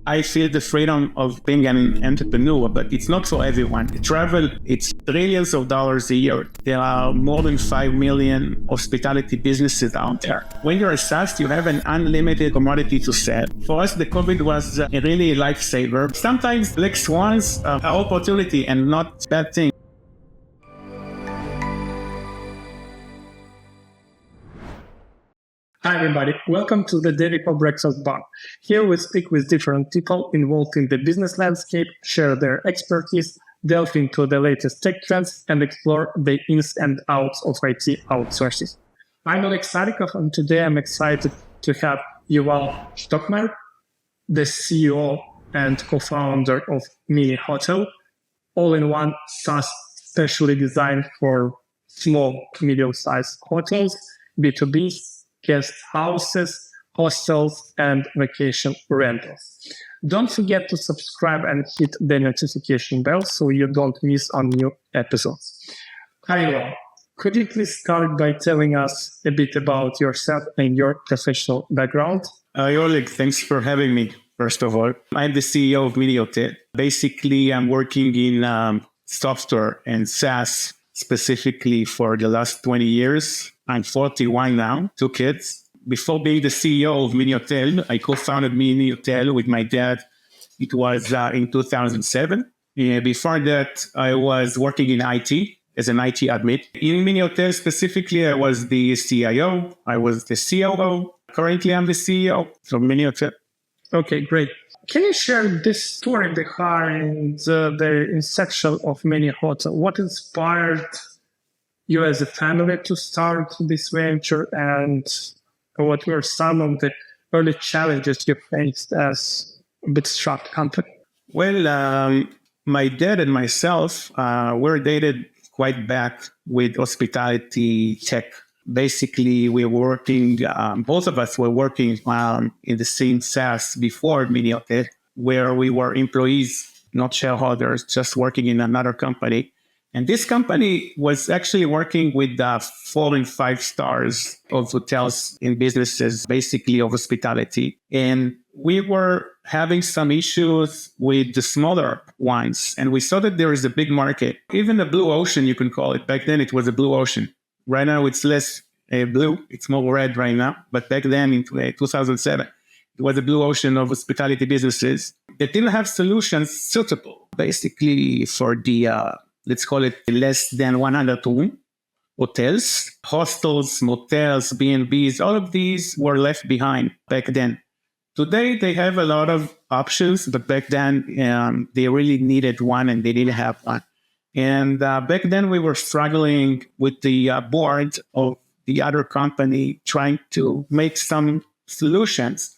I feel the freedom of being an entrepreneur, but it's not for everyone. Travel, it's trillions of dollars a year. There are more than 5 million hospitality businesses out there. When you're a SaaS, you have an unlimited commodity to sell. For us, the COVID was a really lifesaver. Sometimes black swans are opportunity and not bad thing. Hi everybody, welcome to the Devico Breakfast Bar. Here we speak with different people involved in the business landscape, share their expertise, delve into the latest tech trends, and explore the ins and outs of IT outsourcing. I'm Oleg Sadikov, and today I'm excited to have Yuval Shtokhamer, the CEO and co-founder of MiniHotel, all-in-one SaaS specially designed for small to medium-sized hotels, B2B, guest houses, hostels, and vacation rentals. Don't forget to subscribe and hit the notification bell so you don't miss on new episodes. Hi, Yuval. Could you please start by telling us a bit about yourself and your professional background? Oleg, thanks for having me, first of all. I'm the CEO of MiniHotel. Basically, I'm working in software and SaaS specifically for the last 20 years. I'm 41 now, 2 kids. Before being the CEO of MiniHotel, I co-founded MiniHotel with my dad. It was in 2007. Before that, I was working in IT as an IT admin. In MiniHotel specifically, I was the CIO. I was the COO. Currently, I'm the CEO of MiniHotel. Okay, great. Can you share this story behind the inception of MiniHotel? What inspired you as a family to start this venture, and what were some of the early challenges you faced as a bootstrap company? Well, my dad and myself were dated quite back with hospitality tech. Basically, we were working, both of us were working in the same SaaS before MiniHotel, where we were employees, not shareholders, just working in another company. And this company was actually working with 4 and 5 stars of hotels and businesses, basically of hospitality. And we were having some issues with the smaller ones. And we saw that there is a big market, even a blue ocean, you can call it. Back then, it was a blue ocean. Right now, it's less blue. It's more red right now. But back then, in 2007, it was a blue ocean of hospitality businesses that didn't have solutions suitable, basically for the let's call it less than 100 room hotels, hostels, motels, B&Bs, all of these were left behind back then. Today, they have a lot of options, but back then, they really needed one and they didn't have one. And back then, we were struggling with the board of the other company trying to make some solutions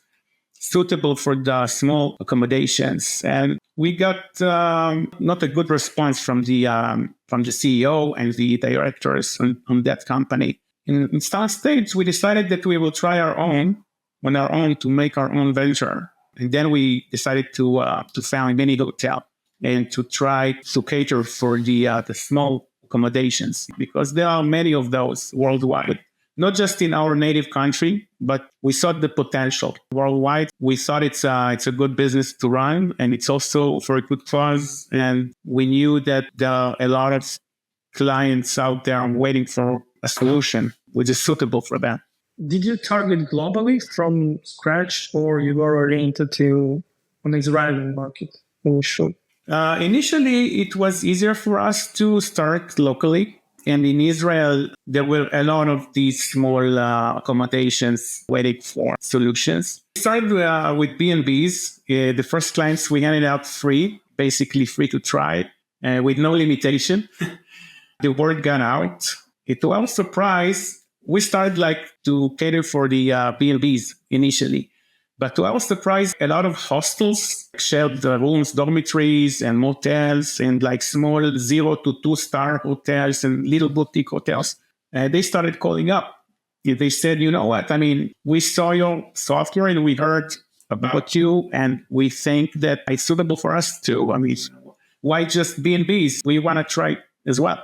suitable for the small accommodations. And we got not a good response from the CEO and the directors on that company. In some stage, we decided that we will try on our own to make our own venture. And then we decided to found MiniHotel and to try to cater for the small accommodations, because there are many of those worldwide. Not just in our native country, but we saw the potential worldwide. We thought it's a good business to run, and it's also for a good cause. And we knew that there are a lot of clients out there waiting for a solution which is suitable for them. Did you target globally from scratch, or you were oriented to an Israeli market? Sure. Initially, it was easier for us to start locally. And in Israel, there were a lot of these small accommodations waiting for solutions. We started with B&Bs. The first clients we handed out free, basically free to try, with no limitation. The word got out. To our surprise, we started to cater for the B&Bs initially. But to our surprise, a lot of hostels shared rooms, dormitories, and motels, and small 0 to 2 star hotels and little boutique hotels. They started calling up. They said, you know what? I mean, we saw your software and we heard about you, and we think that it's suitable for us too. I mean, why just B&Bs? We want to try as well.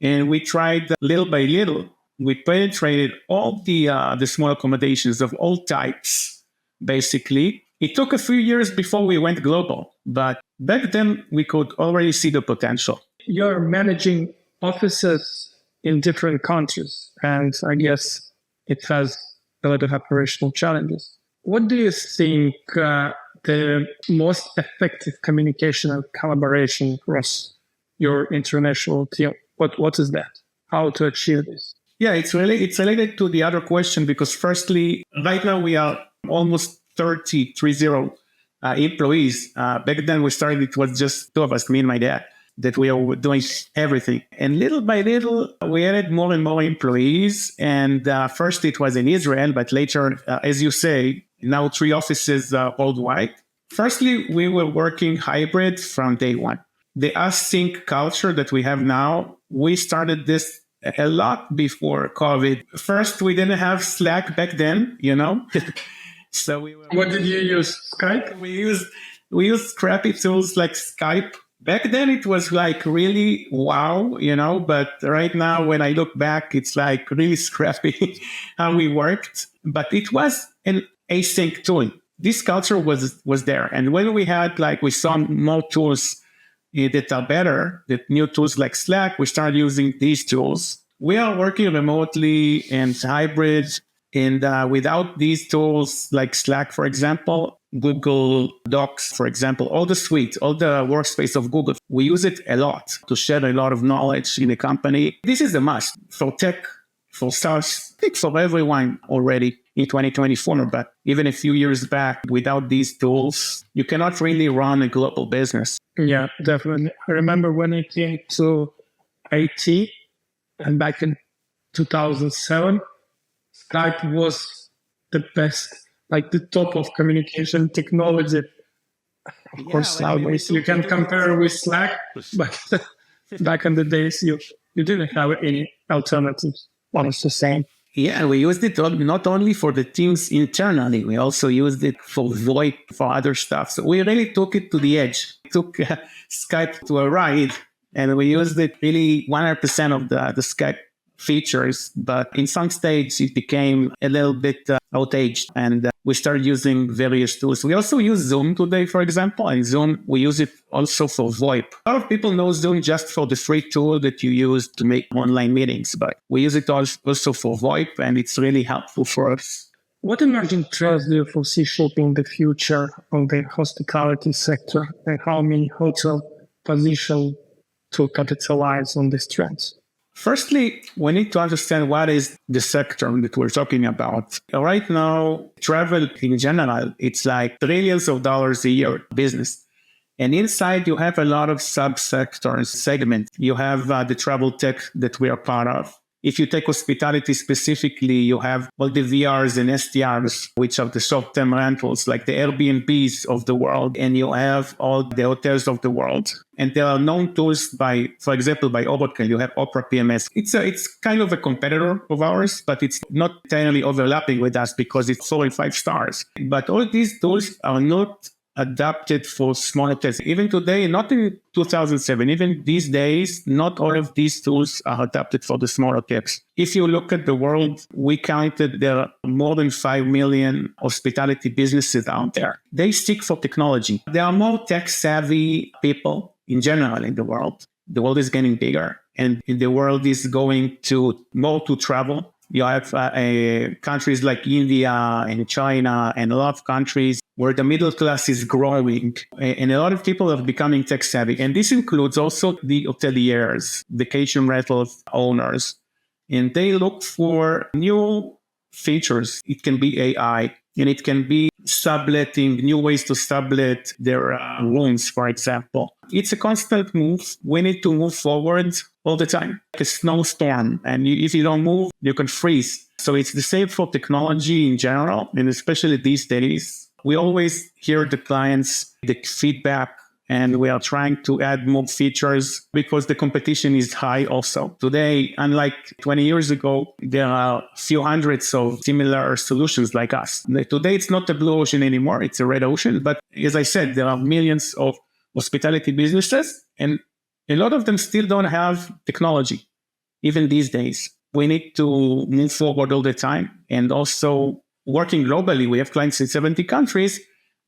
And we tried little by little. We penetrated all the small accommodations of all types, basically. It took a few years before we went global, but back then we could already see the potential. You're managing offices in different countries, and I guess it has a lot of operational challenges. What do you think the most effective communication and collaboration across your international team? What is that? How to achieve this? Yeah, it's related to the other question because firstly, right now we are almost 30 employees. Back then we started, it was just two of us, me and my dad, that we were doing everything. And little by little, we added more and more employees. And first it was in Israel, but later, as you say, now 3 offices worldwide. Firstly, we were working hybrid from day one. The async culture that we have now, we started this a lot before COVID. First, we didn't have Slack back then, So What did you use? Skype? We used crappy tools like Skype. Back then it was like really wow, but right now when I look back, it's like really scrappy how we worked. But it was an async tool. This culture was there. And when we saw more tools that are better, that new tools like Slack, we started using these tools. We are working remotely and hybrid. And without these tools like Slack, for example, Google Docs, for example, all the suite, all the workspace of Google, we use it a lot to share a lot of knowledge in the company. This is a must for tech, for SaaS, I think for everyone already in 2024. But even a few years back, without these tools, you cannot really run a global business. Yeah, definitely. I remember when I came to IT and back in 2007, Skype was the best, like the top of communication technology. Of course, nowadays you can compare with Slack, but back in the days, you didn't have any alternatives. One is the same. Yeah, we used it not only for the teams internally, we also used it for VoIP, for other stuff. So we really took it to the edge. We took Skype to a ride, and we used it really 100% of the Skype features, but in some states it became a little bit outaged, and we started using various tools. We also use Zoom today, for example, and Zoom, we use it also for VoIP. A lot of people know Zoom just for the free tool that you use to make online meetings, but we use it also for VoIP, and it's really helpful for us. What emerging trends do you foresee shaping the future of the hospitality sector, and how MiniHotel position to capitalize on these trends? Firstly, we need to understand what is the sector that we're talking about. Right now, travel in general, it's like trillions of dollars a year business. And inside, you have a lot of subsectors, segments. You have the travel tech that we are part of. If you take hospitality specifically, you have all the VRs and STRs, which are the short-term rentals, like the Airbnbs of the world, and you have all the hotels of the world. And there are known tools for example, by Oracle. You have Opera PMS. It's kind of a competitor of ours, but it's not entirely overlapping with us because it's 4 and 5 stars. But all these tools are not adapted for small hotels. Even today, not in 2007, even these days, not all of these tools are adapted for the small hotels. If you look at the world, we counted there are more than 5 million hospitality businesses out there. They seek for technology. There are more tech-savvy people in general in the world. The world is getting bigger, and the world is going more to travel. You have countries like India and China and a lot of countries where the middle class is growing, and a lot of people are becoming tech savvy. And this includes also the hoteliers, vacation rental owners, and they look for new features. It can be AI, and it can be subletting, new ways to sublet their rooms, for example. It's a constant move. We need to move forward all the time, like a snowstorm. And if you don't move, you can freeze. So it's the same for technology in general, and especially these days. We always hear the clients, the feedback, and we are trying to add more features because the competition is high also. Today, unlike 20 years ago, there are a few hundreds of similar solutions like us. Today, it's not a blue ocean anymore, it's a red ocean. But as I said, there are millions of hospitality businesses, and a lot of them still don't have technology, even these days. We need to move forward all the time, and also working globally. We have clients in 70 countries,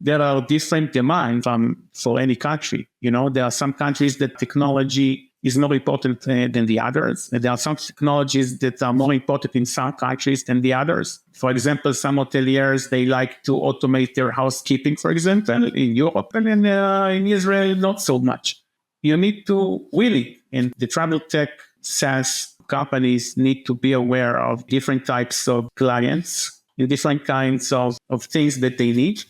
there are different demands for any country. There are some countries that technology is more important than the others. And there are some technologies that are more important in some countries than the others. For example, some hoteliers, they like to automate their housekeeping, for example, in Europe, and in Israel, not so much. You need to really, and the travel tech SaaS companies need to be aware of different types of clients, and different kinds of things that they need,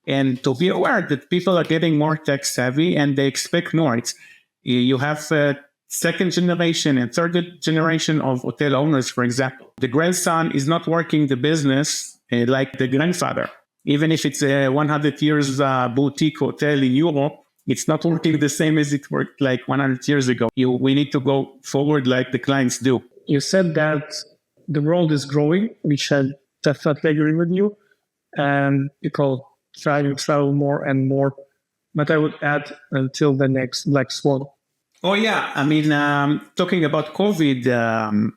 and to be aware that people are getting more tech savvy and they expect more. You have second generation and third generation of hotel owners, for example. The grandson is not working the business like the grandfather. Even if it's a 100 years boutique hotel in Europe, it's not working the same as it worked like 100 years ago. We need to go forward like the clients do. You said that the world is growing, which I definitely agree with you, and people try to travel more and more. But I would add until the next black swan. Oh, yeah. I mean, talking about COVID,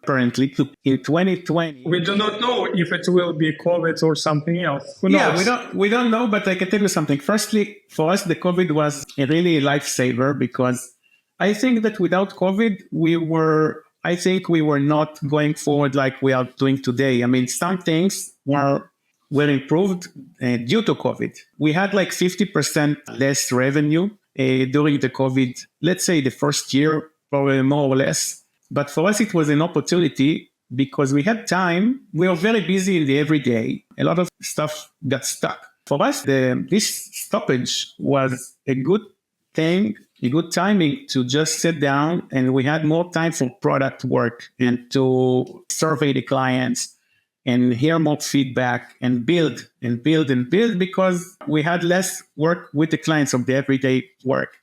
apparently in 2020. We do not know if it will be COVID or something else. Who knows? Yeah, we don't know, but I can tell you something. Firstly, for us, the COVID was a really lifesaver because I think that without COVID, we were not going forward like we are doing today. I mean, some things were improved due to COVID. We had like 50% less revenue during the COVID, let's say the first year, probably more or less. But for us, it was an opportunity because we had time. We were very busy in the everyday. A lot of stuff got stuck. For us, this stoppage was a good thing, a good timing to just sit down, and we had more time for product work and to survey the clients and hear more feedback and build because we had less work with the clients of the everyday work.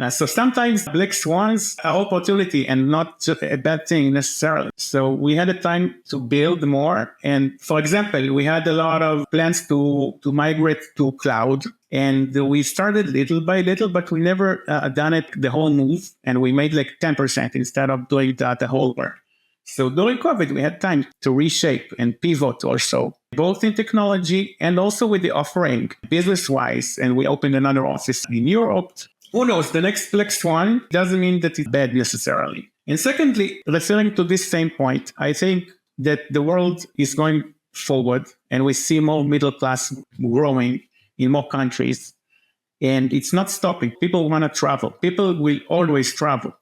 So sometimes black swans are opportunity and not just a bad thing necessarily. So we had a time to build more. And for example, we had a lot of plans to migrate to cloud. And we started little by little, but we never done it the whole move. And we made like 10% instead of doing that the whole work. So during COVID, we had time to reshape and pivot also, both in technology and also with the offering business-wise. And we opened another office in Europe. Who knows? The next black swan doesn't mean that it's bad necessarily. And secondly, referring to this same point, I think that the world is going forward and we see more middle class growing in more countries. And it's not stopping. People want to travel. People will always travel.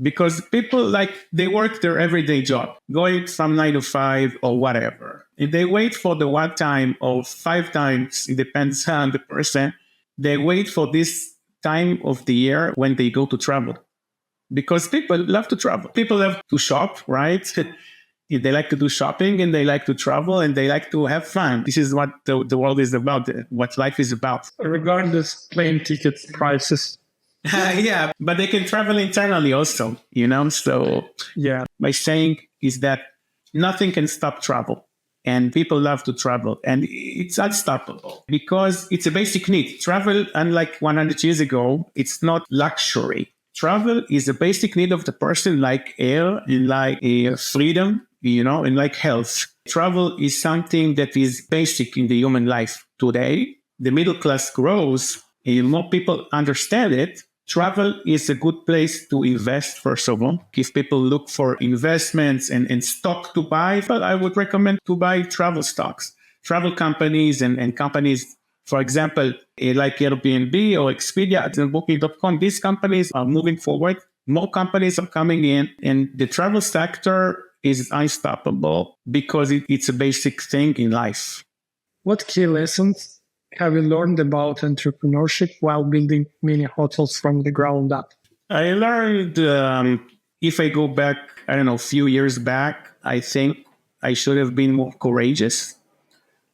Because people they work their everyday job, going from 9 to 5 or whatever. If they wait for the 1 time or 5 times, it depends on the person, they wait for this time of the year when they go to travel. Because people love to travel. People love to shop, right? They like to do shopping and they like to travel and they like to have fun. This is what the world is about, what life is about. Regardless plane ticket prices. Yeah, but they can travel internally also, So yeah, my saying is that nothing can stop travel. And people love to travel. And it's unstoppable because it's a basic need. Travel, unlike 100 years ago, it's not luxury. Travel is a basic need of the person, like air, and like freedom, and like health. Travel is something that is basic in the human life today. The middle class grows, and more people understand it. Travel is a good place to invest, first of all. If people look for investments and stock to buy, well, I would recommend to buy travel stocks, travel companies and companies, for example, like Airbnb or Expedia and Booking.com. These companies are moving forward. More companies are coming in, and the travel sector is unstoppable because it's a basic thing in life. What key lessons have you learned about entrepreneurship while building mini hotels from the ground up? I learned, if I go back, a few years back, I think I should have been more courageous.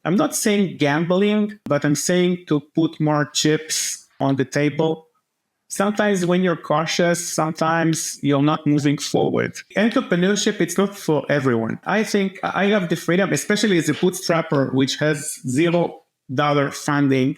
I'm not saying gambling, but I'm saying to put more chips on the table. Sometimes when you're cautious, sometimes you're not moving forward. Entrepreneurship, it's not for everyone. I think I have the freedom, especially as a bootstrapper, which has $0 funding,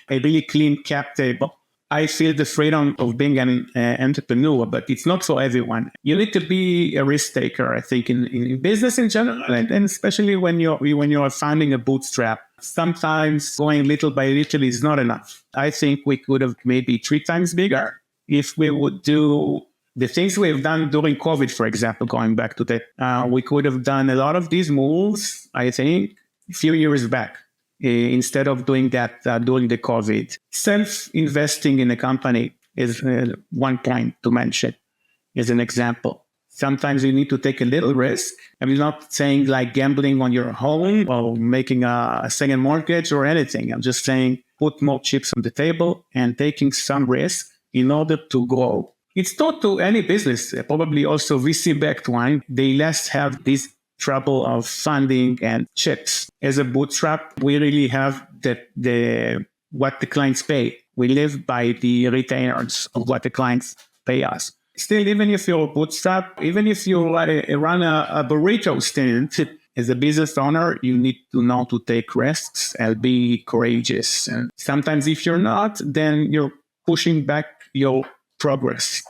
a really clean cap table. I feel the freedom of being an entrepreneur, but it's not for everyone. You need to be a risk taker, I think, in business in general, and especially when you're founding a bootstrap. sometimes going little by little is not enough. I think we could have maybe 3 times bigger if we would do the things we've done during COVID, for example, going back to that. We could have done a lot of these moves, I think, a few years back, instead of doing that during the COVID. Self-investing in a company is one point to mention as an example. Sometimes you need to take a little risk. I'm not saying like gambling on your home or making a second mortgage or anything. I'm just saying put more chips on the table and taking some risk in order to grow. It's taught to any business, probably also VC-backed one. They less have this trouble of funding and chips. As a bootstrap, we really have what the clients pay. We live by the retainers of what the clients pay us. Still, even if you're a bootstrap, even if you run a burrito stand, as a business owner, you need to know to take risks and be courageous. And sometimes if you're not, then you're pushing back your progress.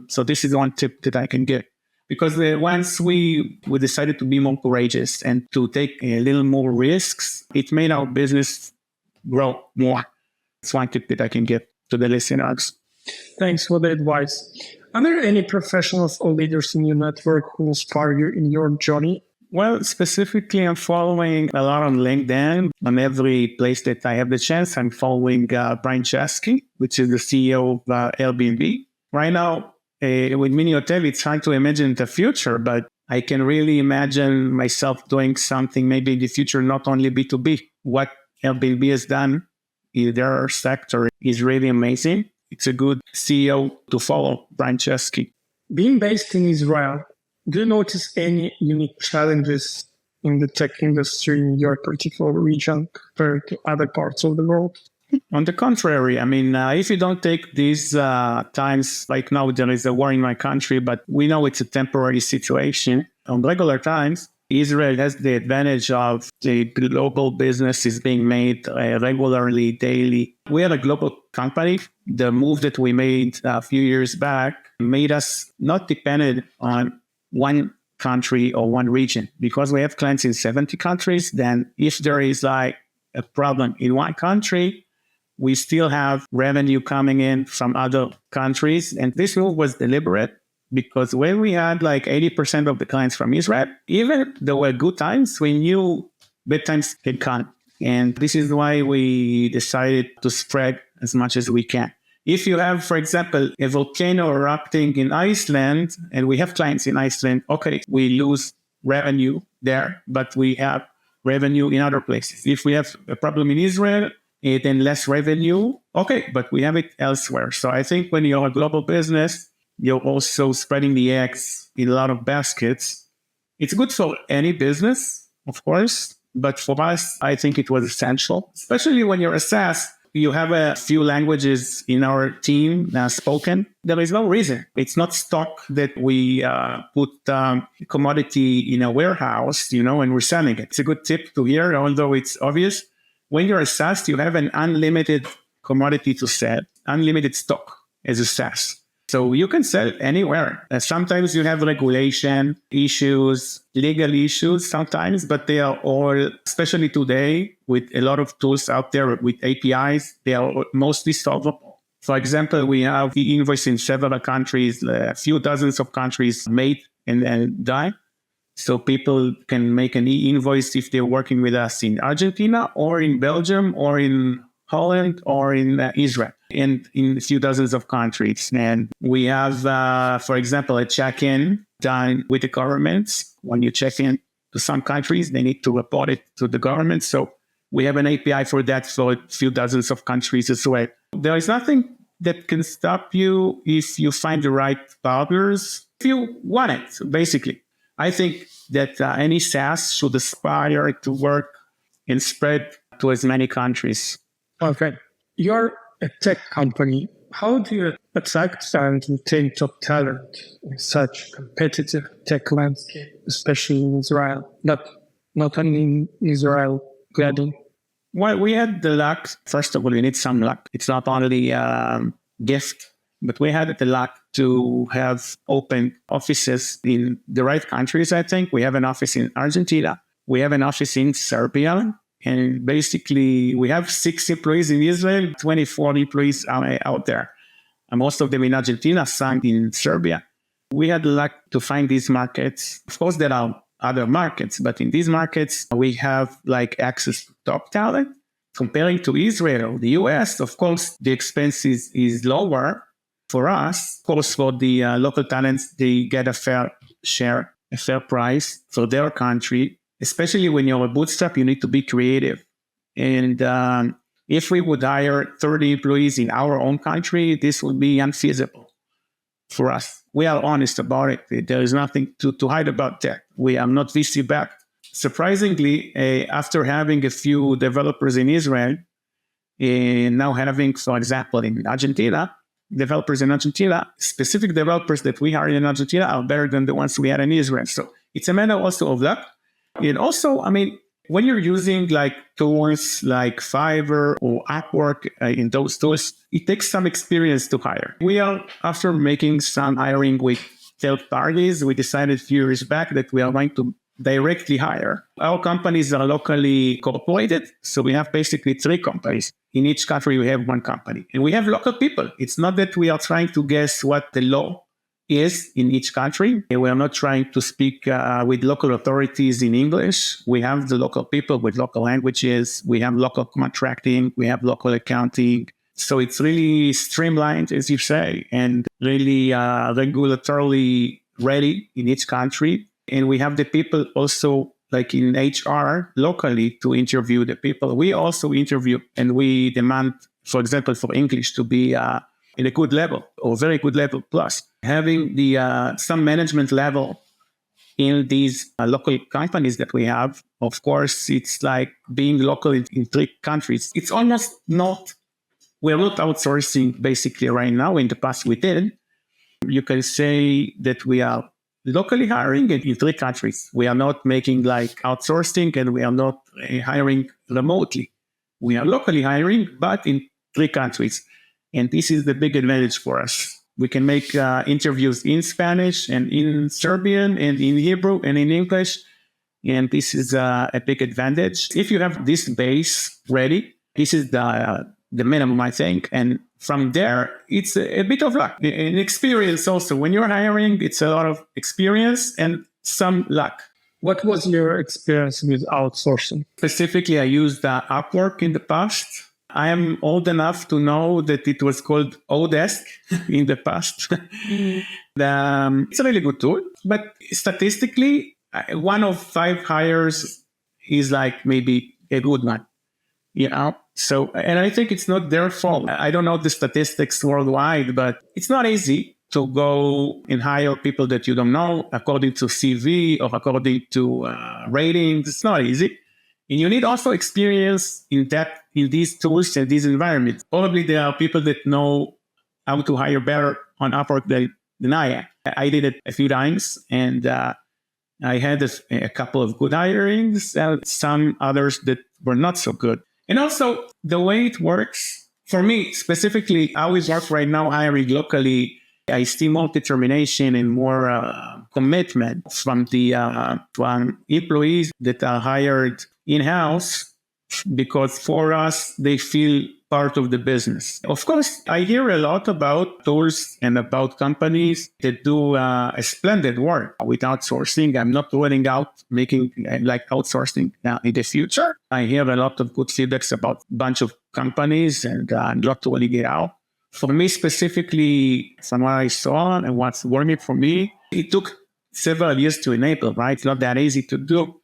So this is one tip that I can give. Because once we decided to be more courageous and to take a little more risks, it made our business grow more. It's one tip that I can give to the listeners. Thanks for the advice. Are there any professionals or leaders in your network who inspire you in your journey? Well, specifically, I'm following a lot on LinkedIn. On every place that I have the chance, I'm following Brian Chesky, which is the CEO of Airbnb. Right now, with MiniHotel, it's hard to imagine the future, but I can really imagine myself doing something maybe in the future, not only B2B. What Airbnb has done in their sector is really amazing. It's a good CEO to follow, Brian Chesky. Being based in Israel, do you notice any unique challenges in the tech industry in your particular region compared to other parts of the world? On the contrary, I mean, if you don't take these times, like now there is a war in my country, but we know it's a temporary situation. On regular times, Israel has the advantage of the global business is being made regularly, daily. We are a global company. The move that we made a few years back made us not dependent on one country or one region. Because we have clients in 70 countries, then if there is like a problem in one country, we still have revenue coming in from other countries. And this move was deliberate because when we had like 80% of the clients from Israel, even there were good times, we knew bad times had come. And this is why we decided to spread as much as we can. If you have, for example, a volcano erupting in Iceland, and we have clients in Iceland, okay, we lose revenue there, but we have revenue in other places. If we have a problem in Israel, then less revenue, okay, but we have it elsewhere. So I think when you're a global business, you're also spreading the eggs in a lot of baskets. It's good for any business, of course, but for us, I think it was essential, especially when you're a SaaS. You have a few languages in our team spoken. There is no reason. It's not stock that we put commodity in a warehouse, and we're selling it. It's a good tip to hear, although it's obvious. When you're a SaaS, you have an unlimited commodity to sell, unlimited stock as a SaaS. So you can sell anywhere. Sometimes you have regulation issues, legal issues sometimes, but they are all, especially today, with a lot of tools out there with APIs, they are mostly solvable. For example, we have e-invoice in several countries, a few dozens of countries made and done. So people can make an e-invoice if they're working with us in Argentina or in Belgium or in Holland or in Israel and in a few dozens of countries. And we have, for example, a check-in done with the governments. When you check in to some countries, they need to report it to the government. So we have an API for that for a few dozens of countries as well. There is nothing that can stop you if you find the right partners, if you want it, basically. I think that any SaaS should aspire to work and spread to as many countries. Okay. You're a tech company. How do you attract and retain top talent in such competitive tech landscape, especially in Israel? Not only in Israel, Gladden. Well, we had the luck. First of all, you need some luck. It's not only gift, but we had the luck to have open offices in the right countries, I think. We have an office in Argentina. We have an office in Serbia. And basically, we have 6 employees in Israel, 24 employees out there. And most of them in Argentina, some in Serbia. We had luck to find these markets. Of course, there are other markets, but in these markets, we have access to top talent. Comparing to Israel, the US, of course, the expense is lower for us. Of course, for the local talents, they get a fair share, a fair price for their country. Especially when you're a bootstrap, you need to be creative. And if we would hire 30 employees in our own country, this would be unfeasible for us. We are honest about it. There is nothing to hide about that. We are not VC backed. Surprisingly, after having a few developers in Israel, now having, for example, in Argentina, developers in Argentina, specific developers that we hired in Argentina are better than the ones we had in Israel. So it's a matter also of luck. And also, when you're using tools like Fiverr or Upwork, in those tools, it takes some experience to hire. We are, after making some hiring with third parties, we decided a few years back that we are going to directly hire. Our companies are locally incorporated, so we have basically 3 companies. In each country, we have 1 company. And we have local people. It's not that we are trying to guess what the law is in each country. We are not trying to speak with local authorities in English. We have the local people with local languages. We have local contracting. We have local accounting. So it's really streamlined, as you say, and really regulatorily ready in each country. And we have the people also in HR locally to interview the people. We also interview and we demand, for example, for English to be in a good level or very good level plus. Having the some management level in these local companies that we have, of course, it's like being local in 3 countries. It's almost not, we're not outsourcing basically right now. In the past we did. You can say that we are locally hiring in 3 countries. We are not making outsourcing and we are not hiring remotely. We are locally hiring, but in 3 countries. And this is the big advantage for us. We can make interviews in Spanish and in Serbian and in Hebrew and in English. And this is a big advantage. If you have this base ready, this is the minimum, I think. And from there, it's a bit of luck and experience also. When you're hiring, it's a lot of experience and some luck. What was your experience with outsourcing? Specifically, I used Upwork in the past. I am old enough to know that it was called Odesk in the past. It's a really good tool, but statistically, 1 of 5 hires is maybe a good one, So, and I think it's not their fault. I don't know the statistics worldwide, but it's not easy to go and hire people that you don't know according to CV or according to ratings. It's not easy. And you need also experience in these tools and these environments. Probably there are people that know how to hire better on Upwork than I am. I did it a few times, and I had a couple of good hirings, and some others that were not so good. And also, the way it works, for me specifically, I always work right now hiring locally. I see more determination and more commitment from the from employees that are hired in-house, because for us, they feel part of the business. Of course, I hear a lot about tools and about companies that do a splendid work with outsourcing. I'm not ruling out making outsourcing in the future. I hear a lot of good feedbacks about a bunch of companies, and I'm not ruling it out. For me specifically, from what I saw and what's working for me, it took several years to enable, right? It's not that easy to do.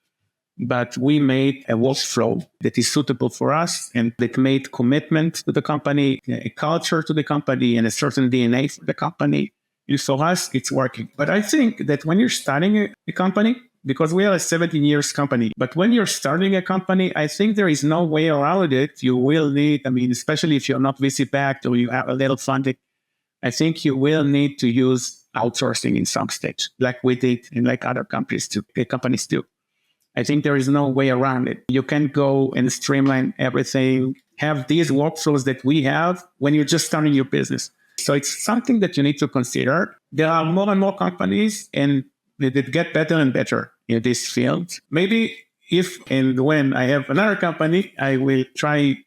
But we made a workflow that is suitable for us and that made commitment to the company, a culture to the company, and a certain DNA for the company. And for us, it's working. But I think that when you're starting a company, because we are a 17 years company, but when you're starting a company, I think there is no way around it. You will need, especially if you're not VC backed or you have a little funding, I think you will need to use outsourcing in some stage, like we did and like other companies do. I think there is no way around it. You can go and streamline everything, have these workflows that we have when you're just starting your business. So it's something that you need to consider. There are more and more companies and that get better and better in this field. Maybe if and when I have another company, I will try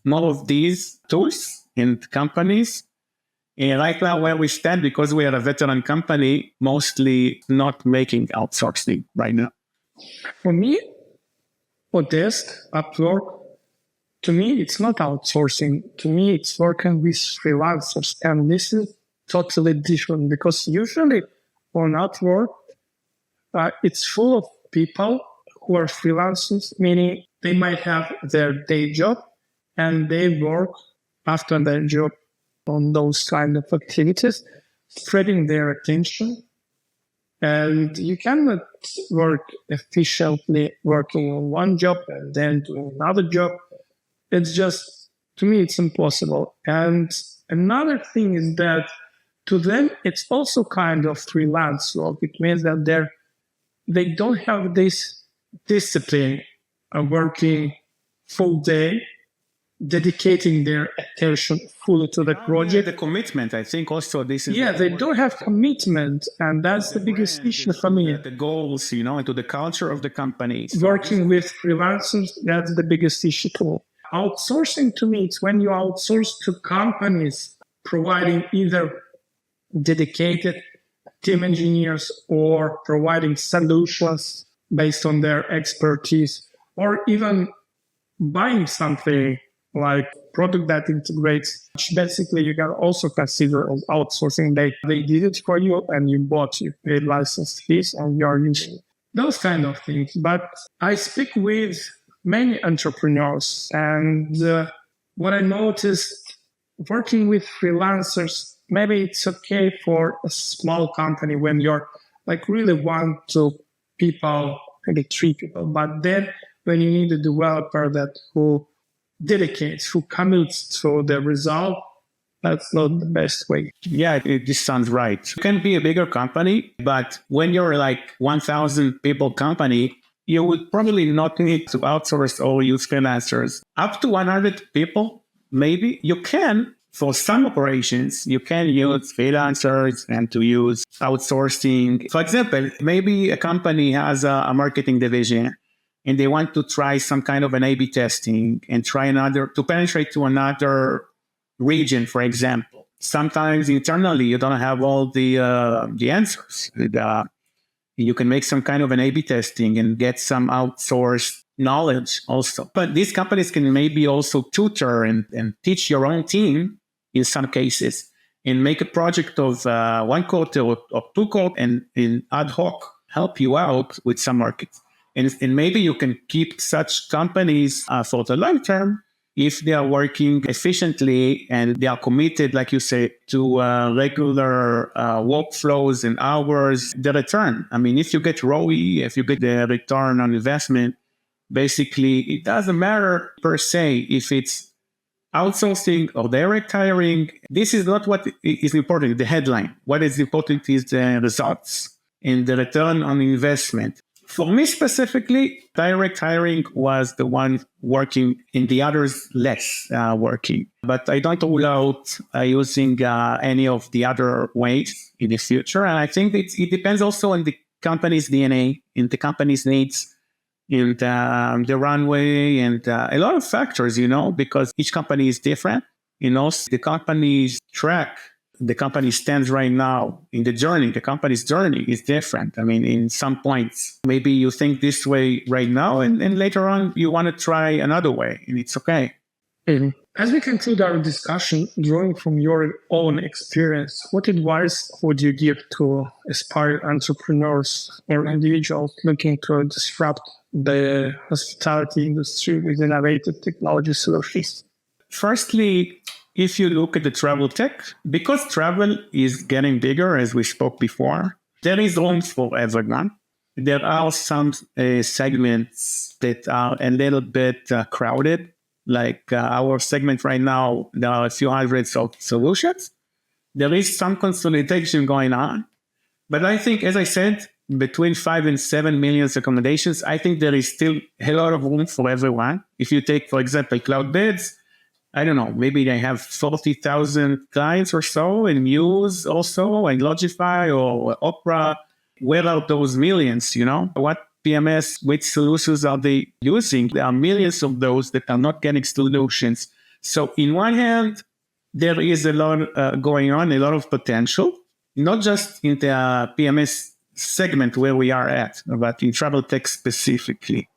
more of these tools and companies. And right now, where we stand, because we are a veteran company, mostly not making outsourcing right now. For me, for this Upwork, to me, it's not outsourcing. To me, it's working with freelancers. And this is totally different because usually on Upwork, it's full of people who are freelancers, meaning they might have their day job and they work after their job on those kind of activities, spreading their attention. And you cannot work efficiently working on one job and then doing another job. It's just, to me, it's impossible. And another thing is that to them, it's also kind of freelance work. It means that they don't have this discipline of working full day, dedicating their attention fully to the project. The commitment, I think also this is... Yeah, they don't have commitment, and that's the biggest issue for me. The goals, into the culture of the company. Working with freelancers, that's the biggest issue too. Outsourcing to me, it's when you outsource to companies providing either dedicated team engineers or providing solutions based on their expertise, or even buying something like product that integrates, which basically you can also consider as outsourcing. They did it for you and you paid license fees and you're using it. Those kind of things. But I speak with many entrepreneurs, and what I noticed working with freelancers, maybe it's okay for a small company when you're like really 1, 2 people, maybe 3 people. But then when you need a developer who dedicates, who commits to the result, that's not the best way. Yeah, this sounds right. You can be a bigger company, but when you're like 1,000 people company, you would probably not need to outsource or use freelancers. Up to 100 people, maybe you can. For some operations, you can use freelancers and to use outsourcing. For example, maybe a company has a marketing division and they want to try some kind of an A/B testing and try to penetrate to another region, for example. Sometimes internally, you don't have all the answers. You can make some kind of an A/B testing and get some outsourced knowledge also. But these companies can maybe also tutor and teach your own team in some cases and make a project of 1 quarter or 2 quarters and in ad hoc help you out with some markets. And maybe you can keep such companies for the long term if they are working efficiently and they are committed, like you say, to regular workflows and hours, the return. I mean, if you get ROI, if you get the return on investment, basically, it doesn't matter per se if it's outsourcing or direct hiring. This is not what is important, the headline. What is important is the results and the return on investment. For me specifically, direct hiring was the one working, and the others less working. But I don't rule out using any of the other ways in the future. And I think it depends also on the company's DNA, and the company's needs, and the runway, and a lot of factors, because each company is different. The company's track, the company stands right now in the journey, the company's journey is different. I mean, in some points, maybe you think this way right now, and later on you want to try another way, and it's okay. Mm-hmm. As we conclude our discussion, drawing from your own experience, what advice would you give to aspiring entrepreneurs or individuals looking to disrupt the hospitality industry with innovative technology solutions? Firstly, if you look at the travel tech, because travel is getting bigger, as we spoke before, there is room for everyone. There are some segments that are a little bit crowded, like our segment right now, there are a few hundreds of solutions. There is some consolidation going on. But I think, as I said, between 5 and 7 million accommodations, I think there is still a lot of room for everyone. If you take, for example, Cloudbeds, I don't know, maybe they have 40,000 clients or so, and Muse also, and Logify or Opera. Where are those millions, What PMS, which solutions are they using? There are millions of those that are not getting solutions. So in one hand, there is a lot going on, a lot of potential, not just in the PMS segment where we are at, but in travel tech specifically.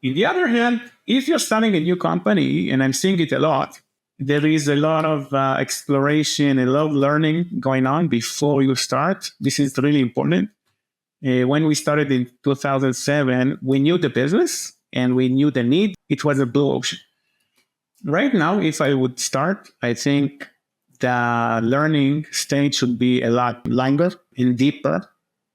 In the other hand, if you're starting a new company, and I'm seeing it a lot, there is a lot of exploration, a lot of learning going on before you start. This is really important. When we started in 2007, we knew the business and we knew the need. It was a blue ocean. Right now, if I would start, I think the learning stage should be a lot longer and deeper,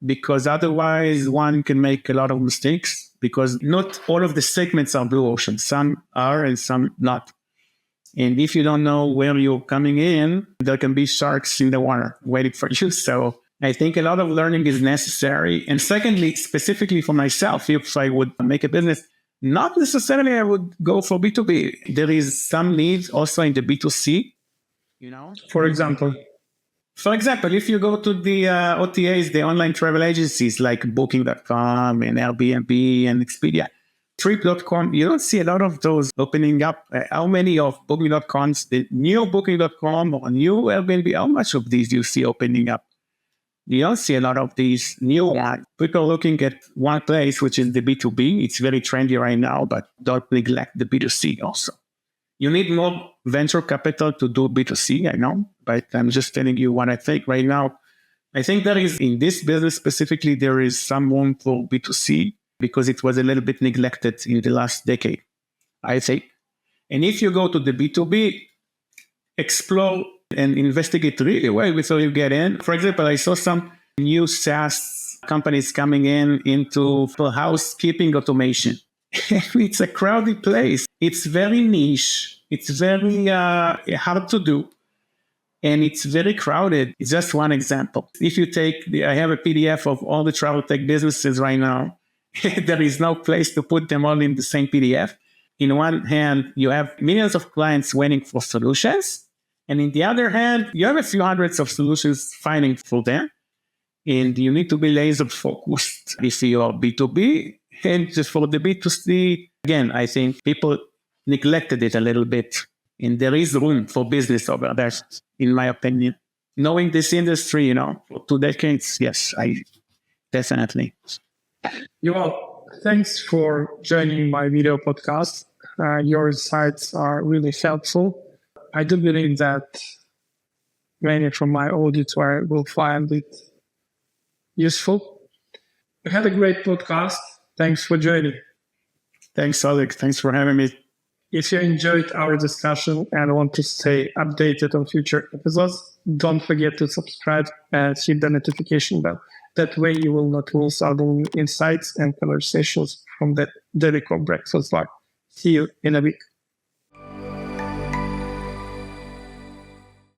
because otherwise one can make a lot of mistakes, because not all of the segments are blue ocean. Some are and some not. And if you don't know where you're coming in, there can be sharks in the water waiting for you. So I think a lot of learning is necessary. And secondly, specifically for myself, if I would make a business, not necessarily I would go for B2B. There is some need also in the B2C, For example, if you go to the OTAs, the online travel agencies like Booking.com and Airbnb and Expedia, Trip.com, you don't see a lot of those opening up. How many of Booking.com's, the new Booking.com or new Airbnb, how much of these do you see opening up? You don't see a lot of these new ones. People are looking at one place, which is the B2B. It's very trendy right now, but don't neglect the B2C also. You need more venture capital to do B2C, I know, but I'm just telling you what I think right now. I think there is, in this business specifically, there is some room for B2C because it was a little bit neglected in the last decade, I think. And if you go to the B2B, explore and investigate really well before you get in. For example, I saw some new SaaS companies coming into housekeeping automation. It's a crowded place. It's very niche. It's very hard to do. And it's very crowded. It's just one example. If you take, I have a PDF of all the travel tech businesses right now. There is no place to put them all in the same PDF. In one hand, you have millions of clients waiting for solutions. And in the other hand, you have a few hundreds of solutions fighting for them. And you need to be laser focused if you are B2B. And just for the B2C, again, I think people neglected it a little bit. And there is room for business over there, in my opinion. Knowing this industry, for 2 decades, yes, I definitely. Yuval, thanks for joining my video podcast. Your insights are really helpful. I do believe that many from my audience will find it useful. We had a great podcast. Thanks for joining. Thanks, Oleg. Thanks for having me. If you enjoyed our discussion and want to stay updated on future episodes, don't forget to subscribe and hit the notification bell. That way you will not miss out on insights and conversations from the Devico Breakfast Bar. See you in a week.